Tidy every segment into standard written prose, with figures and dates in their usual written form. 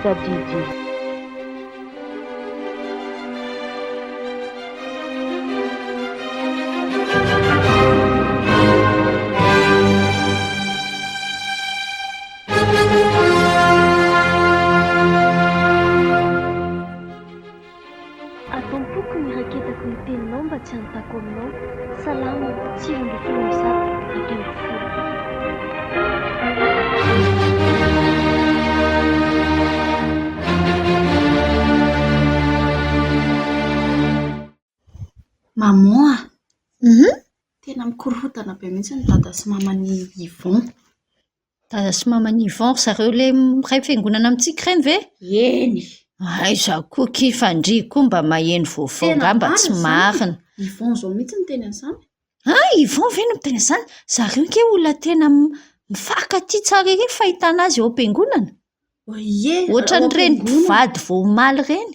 sadidi. Atompoko ny raketako ny teninao mba tsy hanontako aminao. Salama tsiro ndraiky misato atemo folo. Maman tena mikorotana be mihitsy ny dada sy mamany Yvon. Dada sy mamany Yvon, zareo le ray fiangonana amintsika ireny ve? Eny. Ay, zaho koa kifandry koa mba maheno vaovao mba tsy marina. Yvon zao mihitsy ny teny an'izany. Yvon ve no miteny izany? Zareo ke olona tena mifankatia tsara ery fahitana azy eo am-piangonana. Ohatran'ireny mpivady vao omaly ireny.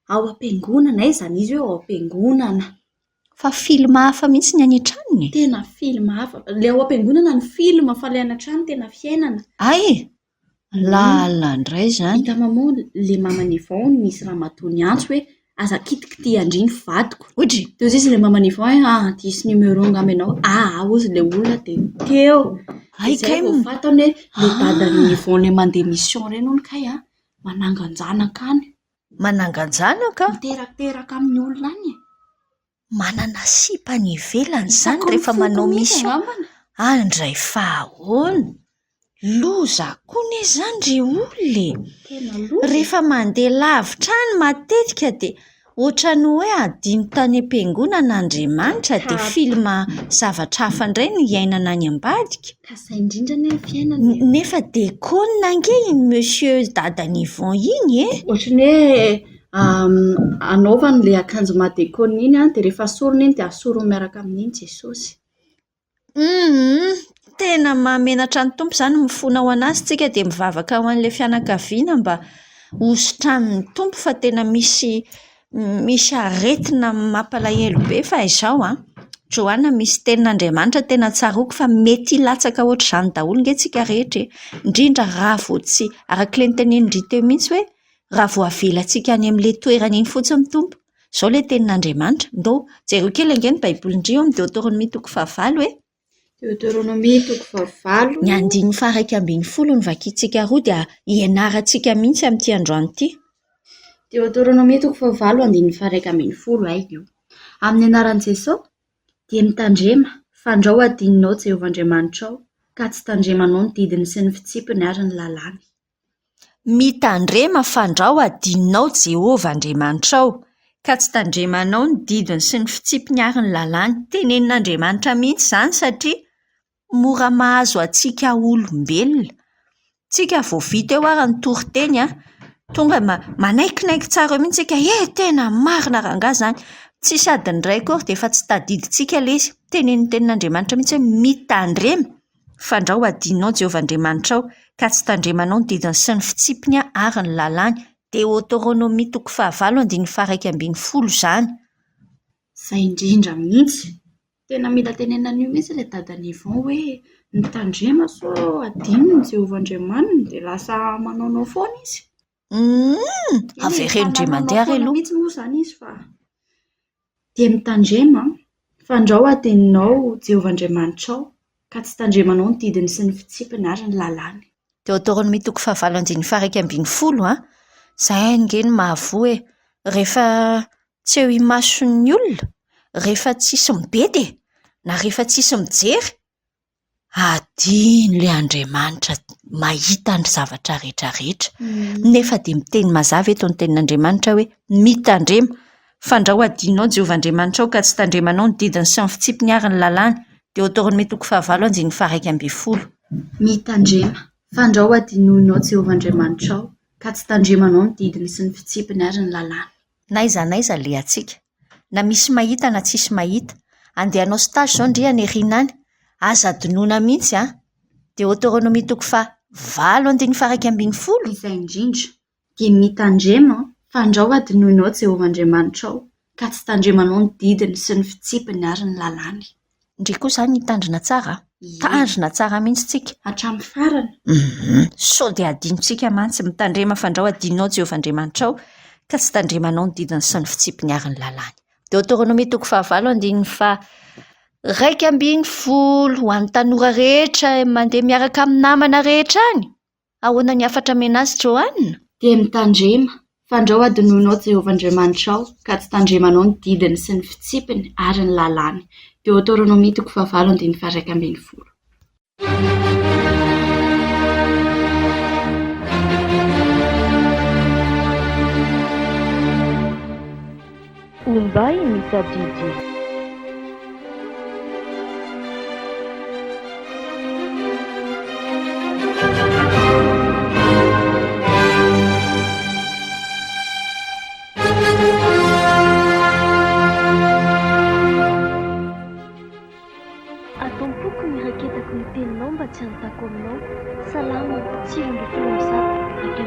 Ao am-piangonana izany izy hoe ao am-piangonana. Fa film hafa mihitsy ny any an-tranony. Tena film hafa. Le ao am-piangonana ny film fa le any an-trano tena fiainana. Ay, lala indray izany. Hita mamoa le mamany Yvon nisy ramatoa ny antso hoe aza kitikity andriny vadiko. Odry. Teo izy le mamany Yvon tisy numéro ngamba ianao. Ozy le olona dia teo. Ay Zay vao fatany hoe le dadany Yvon le mandeha mission ireny hono kay manangan-janaka any. Manangan-janaka? Miteraka amin'ny olona any. Manana sipa ny ivelany izany rehefa manao mission. Andray fahahoana. Loza koa ne izany ry olona. Tena loza. Rehefa mandeha lavitra any matetika dia ohatrany hoe adino tany am-piangonana Andriamanitra dia filma zavatra hafa indray ny iainana any ambadika. Ka sahy indrindra ny fiainana. Nefa dia konina ange iny monsieur dadany Yvon iny e. Ohatrany hoe anaovany le akanjo madekona iny dia rehefa asorony iny dia asorony miaraka amin'iny Jesosy. Tena mamenatra ny tompo izany mifona ho anazy tsika dia mivavaka ho an'ilay fianakaviana mba hositra amin'ny tompo fa tena misy aretina mampalahelo be fa izao Joana misy tenin'Andriamanitra tena tsaroko fa mety hilatsaka ohatr'izany daholo nge tsika rehetra indrindra raha vao tsy arak'ilay notenenindry teo mihitsy hoe raha vao avelantsika any amin'ilay toerana iny fotsiny ny tompo. Izao ilay tenin'Andriamanitra. Ndao jereo kely ange ny Baibolindrio amin'ny Deutéronomie toko 9 hoe Deutéronomie toko 9 ny 9:12 ny vakiantsika roa dia ianarantsika mihitsy amin'ity androany ity. Deutéronomie toko 9:12 io. Amin'ny anaran'i Jesosy dia mitandrema fandrao adininao Jehovah Andriamanitrao ka tsy tandremanao ny didiny sy ny fitsipiny ary ny lalàny. Mitandrema fandrao adininao Jehovah Andriamanitrao ka tsy tandremanao ny didiny sy ny fitsipiny ary ny lalàny. Tenenin'Andriamanitra mihitsy izany satria mora mahazo antsika olombelona. Tsika vao vita eo ary ny toriteny tonga manaikinaiky tsara mihitsy tsika tena marina rangahy izany. Tsy sady ny ray koa dia efa tsy tadidintsika ilay izy. Tenenin'Andriamanitra mihitsy hoe mitandrema fandrao adininao Jehovah Andriamanitrao ka tsy tandremanao ny didiny sy ny fitsipiny ary ny lalàny. Deutéronomie toko 9:12 izany. Zay indrindra mihitsy. Tena mila tenenina an'io mihitsy ilay dadany Yvon hoe mitandrema so adinony Jehovah Andriamanitra dia lasa manaonao foana izy. Averendry mandeha aloha. Mihitsy moa izany izy fa dia mitandrema fandrao adininao Jehovah Andriamanitrao ka tsy tandremanao ny didiny sy ny fitsipiny ary ny lalàny. Deutéronomie toko 9:12 Zay nge ny mahavoa rehefa tsy eo imason'ny olona, rehefa tsisy mibedy na rehefa tsisy mijery, adino le Andriamanitra mahita ny zavatra rehetrarehetra. Nefa dia miteny mazava eto ny tenin'Andriamanitra hoe mitandrema fandrao adininao Jehovah Andriamanitrao ka tsy tandremanao ny didiny sy ny fitsipiny ary ny lalàny. Deutéronomie toko 9:12 Mitandrema fandrao adininao Jehovah Andriamanitrao ka tsy tandremanao ny didiny sy ny fitsipiny ary ny lalàny. Naiza le atsika. Na misy mahita na tsisy mahita. Andehanao stage izao ndry aneriana any. Aza adinoina mihitsy Deutéronomie toko 9:12 Izay indrindra dia mitandrema fandrao adinoinao Jehovah Andriamanitrao ka tsy tandremanao ny didiny sy ny fitsipiny ary ny lalàny. Ndry koa izany nitandrina tsara. Tandrina tsara mihitsy tsika. Hatramin'ny farany. Sao dia adinontsika mantsy mitandrema fandrao adinonao Jehovah-Andriamanitra ao ka tsy tandremanao ny didiny sy ny fitsipiny ary ny lalàny. Deutéronomie toko 7:1 ho an'ny tanora rehetra mandeha miaraka amin'ny namana rehetra any. Ahoana ny afatra mena azy Joanna? Dia mitandrema fandrao adinoinao Jehovah-Andriamanitra ao ka tsy tandremanao ny didiny sy ny fitsipiny ary ny lalàny. Deutéronomie toko 7:1. Ombay mitadidy. Ataom-poko ny raketako ny teninao mba tsy hanontako aminao. Salama, 9:30.